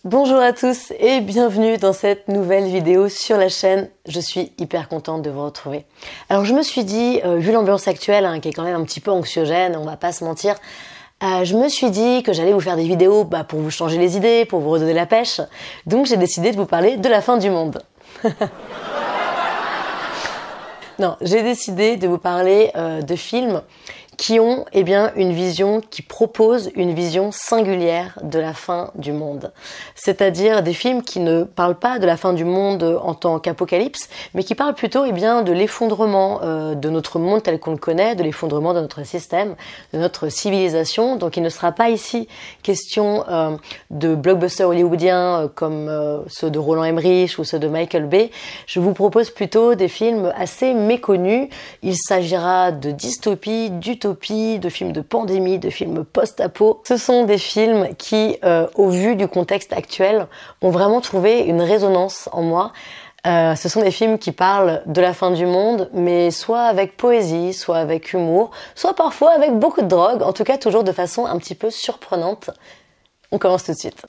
Bonjour à tous et bienvenue dans cette nouvelle vidéo sur la chaîne. Je suis hyper contente de vous retrouver. Alors je me suis dit, vu l'ambiance actuelle qui est quand même un petit peu anxiogène, on va pas se mentir, je me suis dit que j'allais vous faire des vidéos pour vous changer les idées, pour vous redonner la pêche. Donc j'ai décidé de vous parler de la fin du monde. Non, j'ai décidé de vous parler de films qui ont une vision, qui proposent une vision singulière de la fin du monde. C'est-à-dire des films qui ne parlent pas de la fin du monde en tant qu'apocalypse, mais qui parlent plutôt de l'effondrement de notre monde tel qu'on le connaît, de l'effondrement de notre système, de notre civilisation. Donc il ne sera pas ici question de blockbusters hollywoodiens comme ceux de Roland Emmerich ou ceux de Michael Bay. Je vous propose plutôt des films assez méconnus. Il s'agira de dystopie, d'utopie, de films de pandémie, de films post-apo. Ce sont des films qui, au vu du contexte actuel, ont vraiment trouvé une résonance en moi. Ce sont des films qui parlent de la fin du monde, mais soit avec poésie, soit avec humour, soit parfois avec beaucoup de drogue, en tout cas toujours de façon un petit peu surprenante. On commence tout de suite.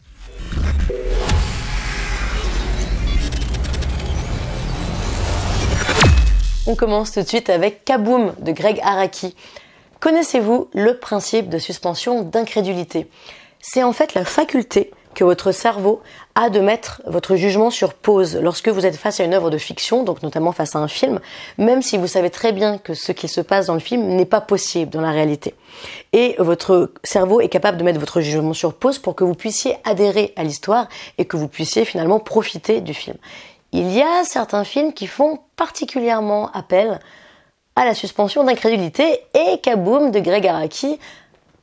On commence tout de suite avec Kaboom de Gregg Araki. Connaissez-vous le principe de suspension d'incrédulité? C'est en fait la faculté que votre cerveau a de mettre votre jugement sur pause lorsque vous êtes face à une œuvre de fiction, donc notamment face à un film, même si vous savez très bien que ce qui se passe dans le film n'est pas possible dans la réalité. Et votre cerveau est capable de mettre votre jugement sur pause pour que vous puissiez adhérer à l'histoire et que vous puissiez finalement profiter du film. Il y a certains films qui font particulièrement appel à la suspension d'incrédulité et Kaboom de Gregg Araki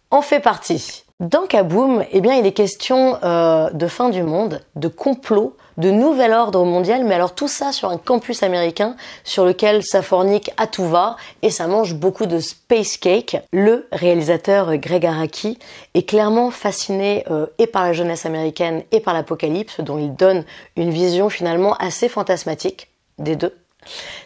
en fait partie. Dans Kaboom, il est question de fin du monde, de complot, de nouvel ordre mondial, mais alors tout ça sur un campus américain sur lequel ça fornique à tout va et ça mange beaucoup de space cake. Le réalisateur Gregg Araki est clairement fasciné et par la jeunesse américaine et par l'apocalypse, dont il donne une vision finalement assez fantasmatique des deux.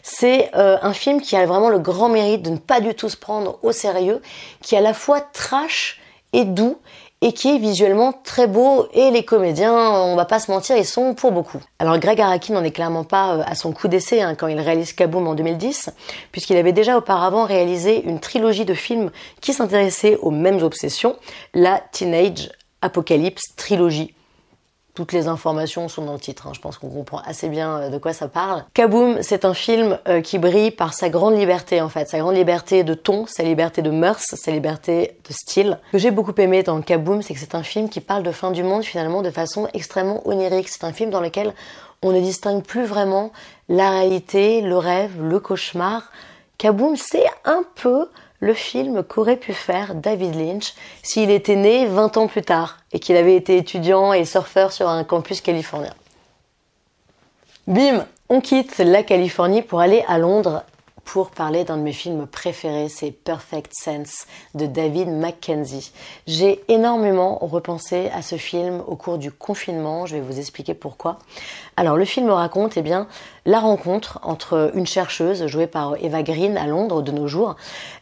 C'est un film qui a vraiment le grand mérite de ne pas du tout se prendre au sérieux, qui est à la fois trash et doux, et qui est visuellement très beau, et les comédiens, on va pas se mentir, ils sont pour beaucoup. Alors Gregg Araki n'en est clairement pas à son coup d'essai quand il réalise Kaboom en 2010, puisqu'il avait déjà auparavant réalisé une trilogie de films qui s'intéressaient aux mêmes obsessions, la Teenage Apocalypse Trilogy. Toutes les informations sont dans le titre, je pense qu'on comprend assez bien de quoi ça parle. Kaboom, c'est un film qui brille par sa grande liberté en fait, sa grande liberté de ton, sa liberté de mœurs, sa liberté de style. Ce que j'ai beaucoup aimé dans Kaboom, c'est que c'est un film qui parle de fin du monde finalement de façon extrêmement onirique. C'est un film dans lequel on ne distingue plus vraiment la réalité, le rêve, le cauchemar. Kaboom, c'est un peu le film qu'aurait pu faire David Lynch s'il était né 20 ans plus tard et qu'il avait été étudiant et surfeur sur un campus californien. Bim, on quitte la Californie pour aller à Londres pour parler d'un de mes films préférés, c'est Perfect Sense de David Mackenzie. J'ai énormément repensé à ce film au cours du confinement, je vais vous expliquer pourquoi. Alors le film raconte la rencontre entre une chercheuse jouée par Eva Green à Londres de nos jours.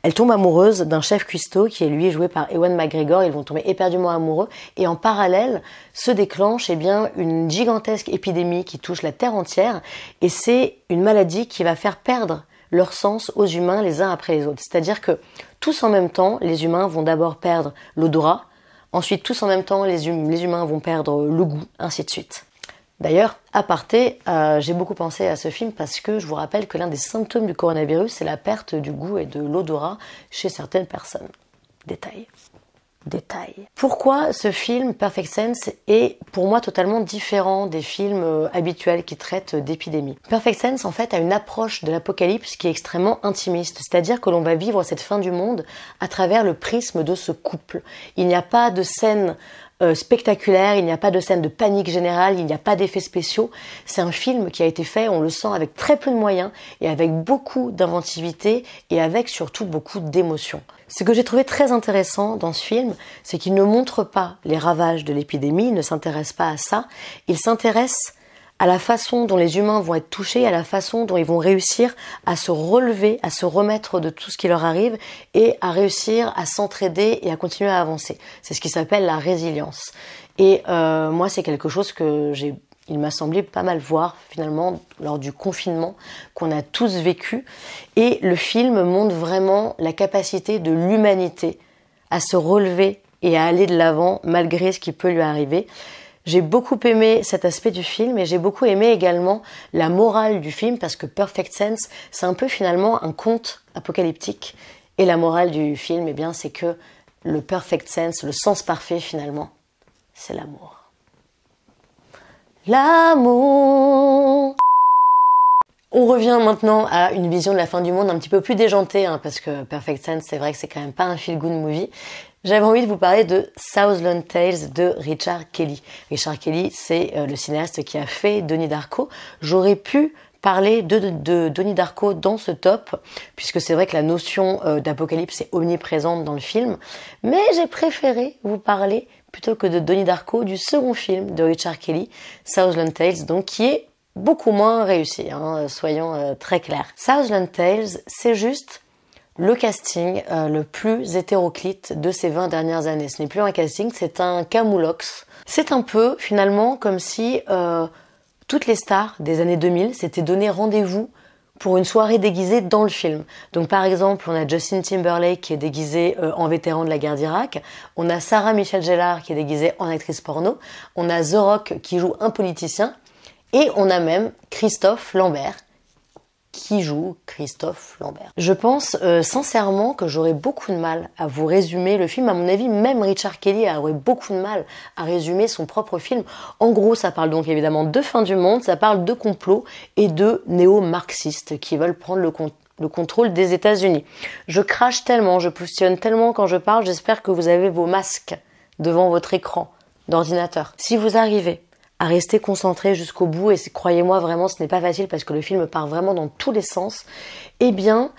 Elle tombe amoureuse d'un chef cuistot qui est lui joué par Ewan McGregor, ils vont tomber éperdument amoureux et en parallèle se déclenche une gigantesque épidémie qui touche la terre entière et c'est une maladie qui va faire perdre leur sens aux humains les uns après les autres. C'est-à-dire que tous en même temps, les humains vont d'abord perdre l'odorat, ensuite tous en même temps, les humains vont perdre le goût, ainsi de suite. D'ailleurs, aparté, j'ai beaucoup pensé à ce film parce que je vous rappelle que l'un des symptômes du coronavirus, c'est la perte du goût et de l'odorat chez certaines personnes. Détail. Pourquoi ce film, Perfect Sense, est pour moi totalement différent des films habituels qui traitent d'épidémie? Perfect Sense, en fait, a une approche de l'apocalypse qui est extrêmement intimiste, c'est-à-dire que l'on va vivre cette fin du monde à travers le prisme de ce couple. Il n'y a pas de scène spectaculaire, il n'y a pas de scène de panique générale, il n'y a pas d'effets spéciaux. C'est un film qui a été fait, on le sent, avec très peu de moyens et avec beaucoup d'inventivité et avec surtout beaucoup d'émotion. Ce que j'ai trouvé très intéressant dans ce film, c'est qu'il ne montre pas les ravages de l'épidémie, il ne s'intéresse pas à ça, il s'intéresse à la façon dont les humains vont être touchés, à la façon dont ils vont réussir à se relever, à se remettre de tout ce qui leur arrive et à réussir à s'entraider et à continuer à avancer. C'est ce qui s'appelle la résilience. Et moi, c'est quelque chose que il m'a semblé pas mal voir finalement lors du confinement qu'on a tous vécu. Et le film montre vraiment la capacité de l'humanité à se relever et à aller de l'avant malgré ce qui peut lui arriver. J'ai beaucoup aimé cet aspect du film et j'ai beaucoup aimé également la morale du film parce que Perfect Sense, c'est un peu finalement un conte apocalyptique. Et la morale du film, eh bien, c'est que le perfect sense, le sens parfait finalement, c'est l'amour. L'amour. On revient maintenant à une vision de la fin du monde un petit peu plus déjantée, parce que Perfect Sense, c'est vrai que c'est quand même pas un feel-good movie. J'avais envie de vous parler de Southland Tales de Richard Kelly. Richard Kelly, c'est le cinéaste qui a fait Donnie Darko. J'aurais pu parler de Donnie Darko dans ce top, puisque c'est vrai que la notion d'apocalypse est omniprésente dans le film, mais j'ai préféré vous parler plutôt que de Donnie Darko, du second film de Richard Kelly, Southland Tales, donc qui est beaucoup moins réussi, soyons très clairs. Southland Tales, c'est juste le casting le plus hétéroclite de ces 20 dernières années. Ce n'est plus un casting, c'est un camoulox. C'est un peu, finalement, comme si toutes les stars des années 2000 s'étaient donné rendez-vous pour une soirée déguisée dans le film. Donc par exemple, on a Justin Timberlake qui est déguisé en vétéran de la guerre d'Irak, on a Sarah Michelle Gellar qui est déguisée en actrice porno, on a The Rock qui joue un politicien, et on a même Christophe Lambert qui joue Christophe Lambert. Je pense sincèrement que j'aurais beaucoup de mal à vous résumer le film. À mon avis, même Richard Kelly aurait beaucoup de mal à résumer son propre film. En gros, ça parle donc évidemment de fin du monde, ça parle de complot et de néo-marxistes qui veulent prendre le contrôle des États-Unis. Je crache tellement, je pousstionne tellement quand je parle, j'espère que vous avez vos masques devant votre écran d'ordinateur. Si vous arrivez à rester concentré jusqu'au bout, et croyez-moi vraiment ce n'est pas facile parce que le film part vraiment dans tous les sens, eh bien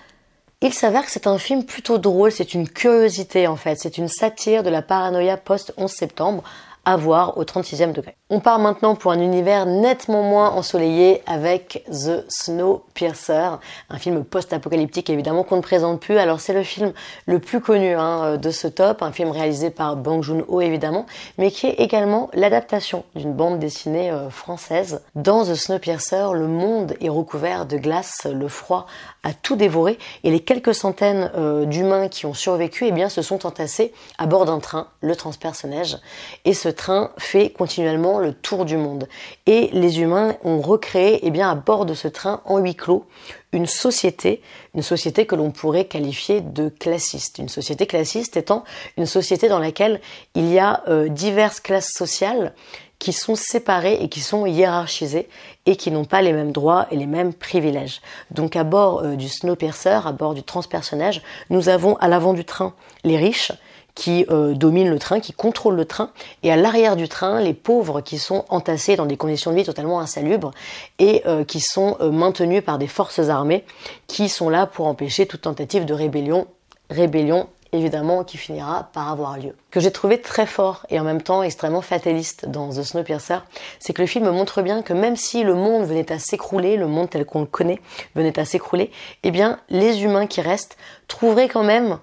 il s'avère que c'est un film plutôt drôle, c'est une curiosité en fait, c'est une satire de la paranoïa post-11 septembre, à voir au 36e degré. On part maintenant pour un univers nettement moins ensoleillé avec The Snowpiercer, un film post-apocalyptique évidemment qu'on ne présente plus. Alors c'est le film le plus connu de ce top, un film réalisé par Bong Joon-ho évidemment, mais qui est également l'adaptation d'une bande dessinée française. Dans The Snowpiercer, le monde est recouvert de glace, le froid a tout dévoré et les quelques centaines d'humains qui ont survécu eh bien, se sont entassés à bord d'un train, le transperce-neige, et ce train fait continuellement le tour du monde. Et les humains ont recréé eh bien, à bord de ce train en huis clos une société que l'on pourrait qualifier de classiste. Une société classiste étant une société dans laquelle il y a diverses classes sociales qui sont séparées et qui sont hiérarchisées et qui n'ont pas les mêmes droits et les mêmes privilèges. Donc à bord du Snowpiercer, à bord du transperce-neige, nous avons à l'avant du train les riches qui dominent le train, qui contrôlent le train, et à l'arrière du train, les pauvres qui sont entassés dans des conditions de vie totalement insalubres et qui sont maintenus par des forces armées qui sont là pour empêcher toute tentative de rébellion évidemment qui finira par avoir lieu. Ce que j'ai trouvé très fort et en même temps extrêmement fataliste dans The Snowpiercer, c'est que le film montre bien que même si le monde venait à s'écrouler, le monde tel qu'on le connaît venait à s'écrouler, eh bien les humains qui restent trouveraient quand même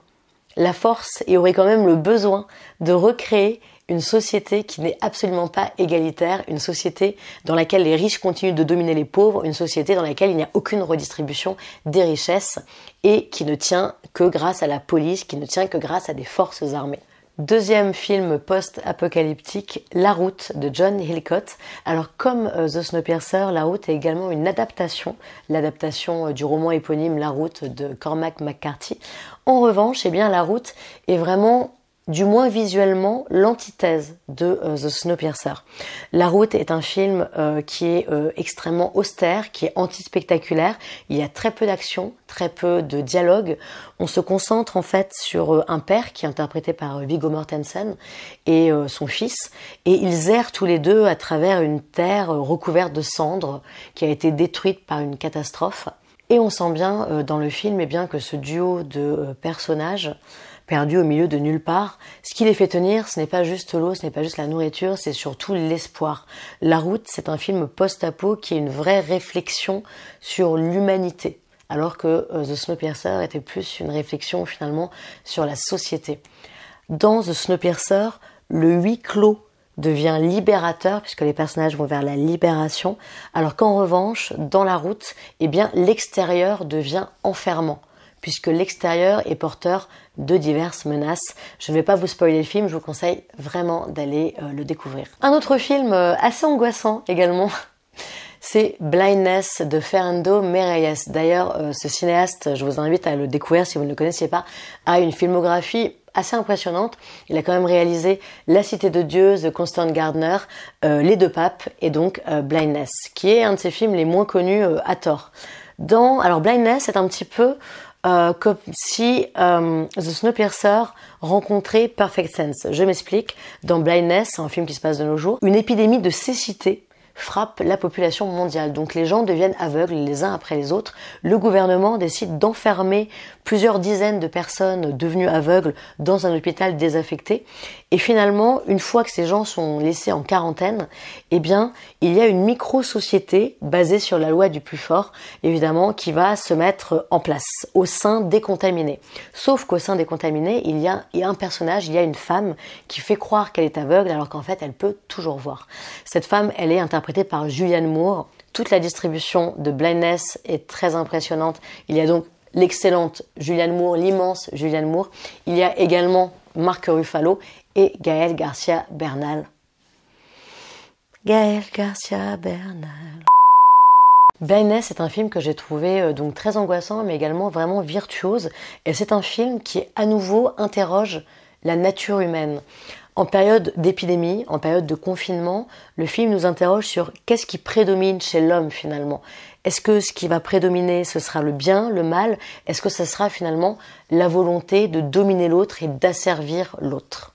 la force et aurait quand même le besoin de recréer une société qui n'est absolument pas égalitaire, une société dans laquelle les riches continuent de dominer les pauvres, une société dans laquelle il n'y a aucune redistribution des richesses et qui ne tient que grâce à la police, qui ne tient que grâce à des forces armées. Deuxième film post-apocalyptique, La Route de John Hillcoat. Alors comme The Snowpiercer, La Route est également une adaptation, l'adaptation du roman éponyme La Route de Cormac McCarthy. En revanche, eh bien, La Route est vraiment, du moins visuellement, l'antithèse de The Snowpiercer. La Route est un film qui est extrêmement austère, qui est anti-spectaculaire. Il y a très peu d'action, très peu de dialogue. On se concentre en fait sur un père qui est interprété par Viggo Mortensen et son fils. Et ils errent tous les deux à travers une terre recouverte de cendres qui a été détruite par une catastrophe. Et on sent bien dans le film eh bien, que ce duo de personnages perdus au milieu de nulle part. Ce qui les fait tenir, ce n'est pas juste l'eau, ce n'est pas juste la nourriture, c'est surtout l'espoir. La Route, c'est un film post-apo qui est une vraie réflexion sur l'humanité, alors que The Snowpiercer était plus une réflexion finalement sur la société. Dans The Snowpiercer, le huis clos devient libérateur puisque les personnages vont vers la libération, alors qu'en revanche, dans La Route, eh bien, l'extérieur devient enfermant, puisque l'extérieur est porteur de diverses menaces. Je ne vais pas vous spoiler le film, je vous conseille vraiment d'aller le découvrir. Un autre film assez angoissant également, c'est Blindness de Fernando Meirelles. D'ailleurs, ce cinéaste, je vous invite à le découvrir si vous ne le connaissiez pas, a une filmographie assez impressionnante. Il a quand même réalisé La Cité de Dieu, The Constant Gardener, Les Deux Papes et donc Blindness, qui est un de ses films les moins connus à tort. Alors Blindness, c'est un petit peu comme si The Snowpiercer rencontrait Perfect Sense. Je m'explique. Dans Blindness, c'est un film qui se passe de nos jours, une épidémie de cécité frappe la population mondiale. Donc les gens deviennent aveugles les uns après les autres. Le gouvernement décide d'enfermer plusieurs dizaines de personnes devenues aveugles dans un hôpital désaffecté. Et finalement, une fois que ces gens sont laissés en quarantaine, eh bien, il y a une micro-société basée sur la loi du plus fort, évidemment, qui va se mettre en place au sein des contaminés. Sauf qu'au sein des contaminés, il y a un personnage, il y a une femme qui fait croire qu'elle est aveugle alors qu'en fait, elle peut toujours voir. Cette femme, elle est interprétée par Julianne Moore. Toute la distribution de Blindness est très impressionnante. Il y a donc l'excellente Julianne Moore, l'immense Julianne Moore. Il y a également Mark Ruffalo et Gaël Garcia Bernal. Gaël Garcia Bernal. Blindness est un film que j'ai trouvé donc très angoissant mais également vraiment virtuose. Et c'est un film qui à nouveau interroge la nature humaine. En période d'épidémie, en période de confinement, le film nous interroge sur qu'est-ce qui prédomine chez l'homme finalement. Est-ce que ce qui va prédominer, ce sera le bien, le mal? Est-ce que ce sera finalement la volonté de dominer l'autre et d'asservir l'autre?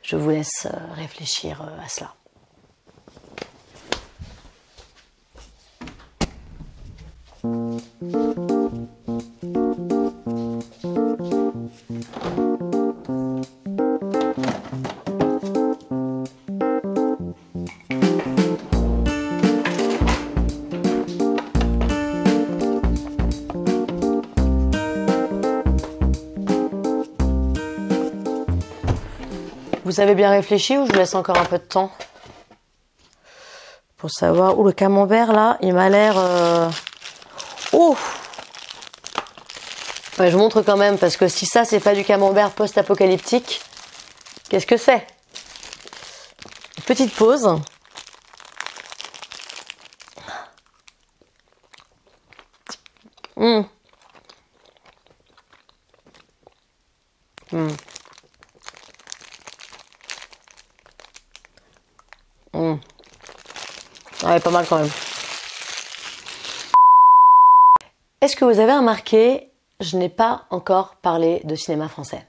Je vous laisse réfléchir à cela. Vous avez bien réfléchi ou je vous laisse encore un peu de temps pour savoir où le camembert là, il m'a l'air... Oh ouais, je montre quand même parce que si ça c'est pas du camembert post-apocalyptique, qu'est-ce que c'est? Petite pause. Ouais, pas mal quand même. Est-ce que vous avez remarqué, je n'ai pas encore parlé de cinéma français.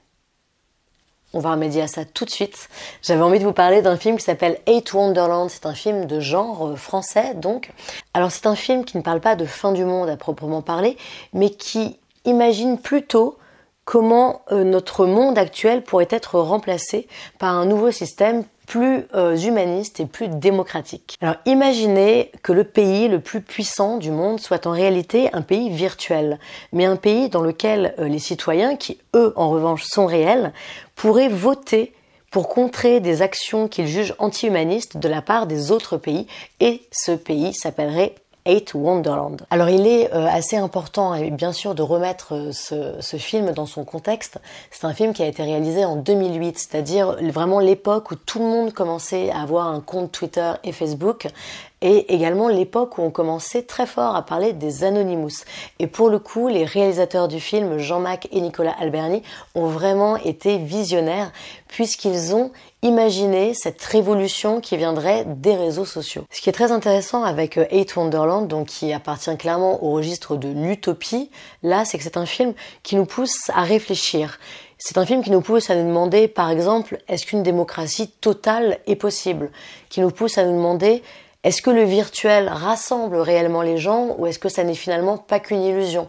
On va remédier à ça tout de suite. J'avais envie de vous parler d'un film qui s'appelle Eight Wonderland. C'est un film de genre français, donc. Alors c'est un film qui ne parle pas de fin du monde à proprement parler, mais qui imagine plutôt comment notre monde actuel pourrait être remplacé par un nouveau système plus humaniste et plus démocratique. Alors imaginez que le pays le plus puissant du monde soit en réalité un pays virtuel, mais un pays dans lequel les citoyens, qui eux en revanche sont réels, pourraient voter pour contrer des actions qu'ils jugent anti-humanistes de la part des autres pays, et ce pays s'appellerait Eight Wonderland. Alors il est assez important et bien sûr de remettre ce film dans son contexte. C'est un film qui a été réalisé en 2008, c'est-à-dire vraiment l'époque où tout le monde commençait à avoir un compte Twitter et Facebook, et également l'époque où on commençait très fort à parler des Anonymous. Et pour le coup, les réalisateurs du film, Jean-Mac et Nicolas Alberni, ont vraiment été visionnaires puisqu'ils ont imaginé cette révolution qui viendrait des réseaux sociaux. Ce qui est très intéressant avec Eight Wonderland, donc qui appartient clairement au registre de l'utopie, là, c'est que c'est un film qui nous pousse à réfléchir. C'est un film qui nous pousse à nous demander, par exemple, est-ce qu'une démocratie totale est possible? Qui nous pousse à nous demander, est-ce que le virtuel rassemble réellement les gens ou est-ce que ça n'est finalement pas qu'une illusion?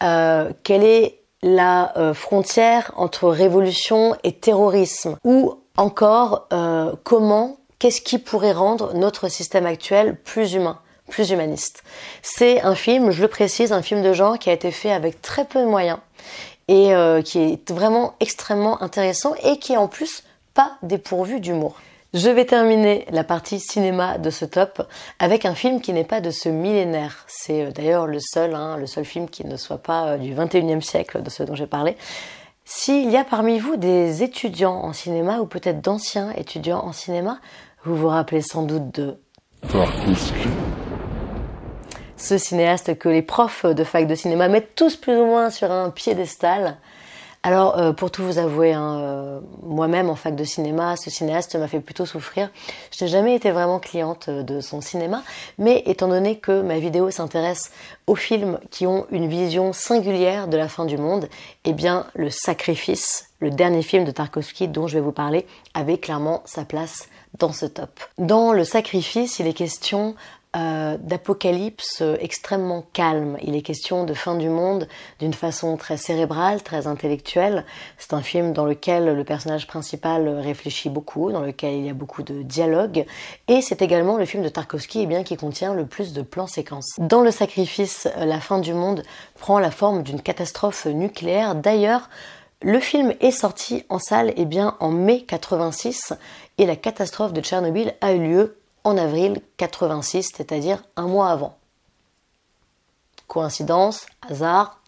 Quelle est la frontière entre révolution et terrorisme, ou encore qu'est-ce qui pourrait rendre notre système actuel plus humain, plus humaniste. C'est un film, je le précise, un film de genre qui a été fait avec très peu de moyens et qui est vraiment extrêmement intéressant et qui est en plus pas dépourvu d'humour. Je vais terminer la partie cinéma de ce top avec un film qui n'est pas de ce millénaire. C'est d'ailleurs le seul film qui ne soit pas du 21e siècle de ce dont j'ai parlé. S'il y a parmi vous des étudiants en cinéma ou peut-être d'anciens étudiants en cinéma, vous vous rappelez sans doute de Tarkovsky. Ce cinéaste que les profs de fac de cinéma mettent tous plus ou moins sur un piédestal. Alors, pour tout vous avouer, moi-même en fac de cinéma, ce cinéaste m'a fait plutôt souffrir. Je n'ai jamais été vraiment cliente de son cinéma, mais étant donné que ma vidéo s'intéresse aux films qui ont une vision singulière de la fin du monde, eh bien, Le Sacrifice, le dernier film de Tarkovsky dont je vais vous parler, avait clairement sa place dans ce top. Dans Le Sacrifice, il est question d'apocalypse extrêmement calme. Il est question de fin du monde d'une façon très cérébrale, très intellectuelle. C'est un film dans lequel le personnage principal réfléchit beaucoup, dans lequel il y a beaucoup de dialogue, et c'est également le film de Tarkovsky qui contient le plus de plans séquences. Dans Le Sacrifice, la fin du monde prend la forme d'une catastrophe nucléaire. D'ailleurs, le film est sorti en salle en mai 86 et la catastrophe de Tchernobyl a eu lieu en avril 86, c'est-à-dire un mois avant. Coïncidence, hasard,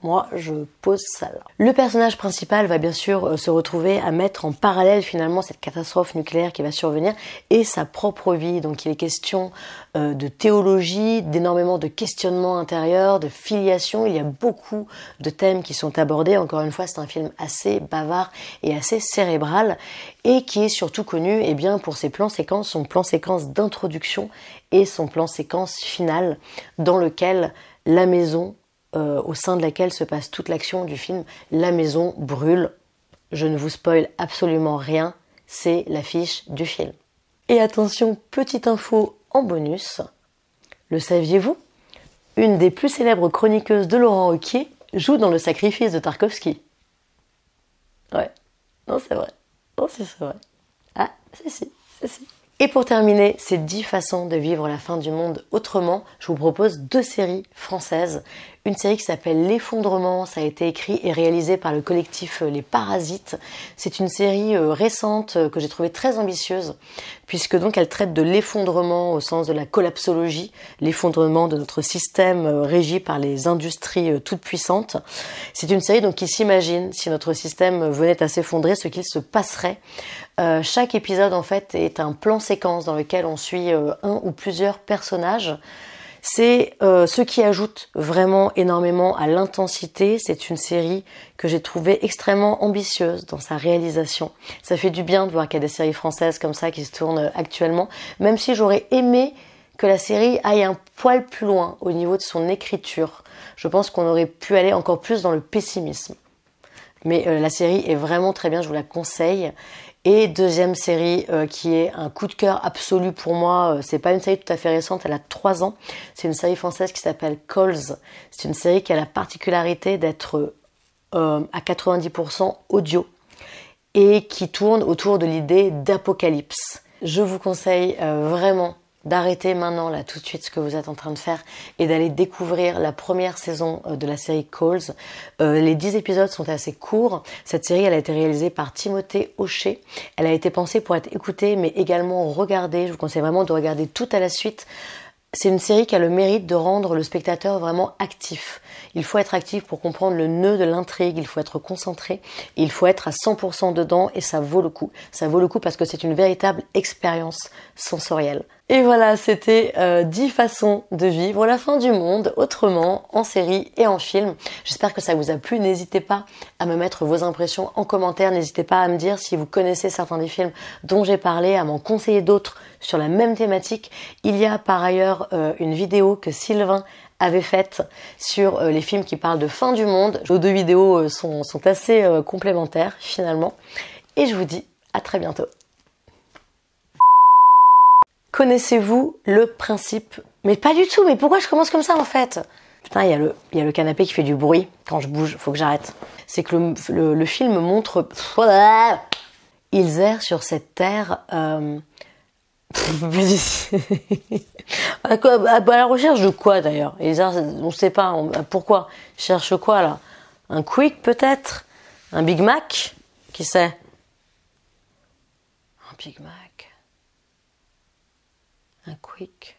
moi je pose ça là. Le personnage principal va bien sûr se retrouver à mettre en parallèle finalement cette catastrophe nucléaire qui va survenir et sa propre vie. Donc il est question de théologie, d'énormément de questionnements intérieurs, de filiation. Il y a beaucoup de thèmes qui sont abordés. Encore une fois, c'est un film assez bavard et assez cérébral et qui est surtout connu pour ses plans séquences, son plan séquence d'introduction et son plan séquence final dans lequel la maison au sein de laquelle se passe toute l'action du film, la maison brûle. Je ne vous spoil absolument rien, c'est l'affiche du film. Et attention, petite info en bonus, le saviez-vous? Une des plus célèbres chroniqueuses de Laurent Ruquier joue dans Le Sacrifice de Tarkovsky. Ouais, non c'est vrai, non c'est vrai. Ah, si. Et pour terminer ces 10 façons de vivre la fin du monde autrement, je vous propose 2 séries françaises. Une série qui s'appelle L'Effondrement, ça a été écrit et réalisé par le collectif Les Parasites. C'est une série récente que j'ai trouvée très ambitieuse, puisque donc elle traite de l'effondrement au sens de la collapsologie, l'effondrement de notre système régi par les industries toutes puissantes. C'est une série donc qui s'imagine, si notre système venait à s'effondrer, ce qu'il se passerait. Chaque épisode en fait est un plan séquence dans lequel on suit un ou plusieurs personnages. C'est ce qui ajoute vraiment énormément à l'intensité. C'est une série que j'ai trouvée extrêmement ambitieuse dans sa réalisation. Ça fait du bien de voir qu'il y a des séries françaises comme ça qui se tournent actuellement, même si j'aurais aimé que la série aille un poil plus loin au niveau de son écriture. Je pense qu'on aurait pu aller encore plus dans le pessimisme. Mais la série est vraiment très bien, je vous la conseille. Et deuxième série qui est un coup de cœur absolu pour moi, c'est pas une série tout à fait récente, elle a 3 ans. C'est une série française qui s'appelle Calls. C'est une série qui a la particularité d'être à 90% audio et qui tourne autour de l'idée d'apocalypse. Je vous conseille vraiment d'arrêter maintenant, là, tout de suite, ce que vous êtes en train de faire et d'aller découvrir la première saison de la série Calls. Les 10 épisodes sont assez courts. Cette série, elle a été réalisée par Timothée Hochet. Elle a été pensée pour être écoutée, mais également regardée. Je vous conseille vraiment de regarder tout à la suite. C'est une série qui a le mérite de rendre le spectateur vraiment actif. Il faut être actif pour comprendre le nœud de l'intrigue, il faut être concentré, et il faut être à 100% dedans et ça vaut le coup. Ça vaut le coup parce que c'est une véritable expérience sensorielle. Et voilà, c'était 10 façons de vivre la fin du monde autrement, en série et en film. J'espère que ça vous a plu. N'hésitez pas à me mettre vos impressions en commentaire. N'hésitez pas à me dire si vous connaissez certains des films dont j'ai parlé, à m'en conseiller d'autres sur la même thématique. Il y a par ailleurs une vidéo que Sylvain avait faite sur les films qui parlent de fin du monde. Nos 2 vidéos sont assez complémentaires finalement. Et je vous dis à très bientôt. Connaissez-vous le principe? Mais pas du tout, mais pourquoi je commence comme ça en fait? Putain, il y a le canapé qui fait du bruit quand je bouge, faut que j'arrête. C'est que le film montre... Ils errent sur cette terre... à la recherche de quoi d'ailleurs? On sait pas, pourquoi? Ils cherchent quoi là? Un Quick peut-être? Un Big Mac? Qui sait? Un Big Mac? Un Quick?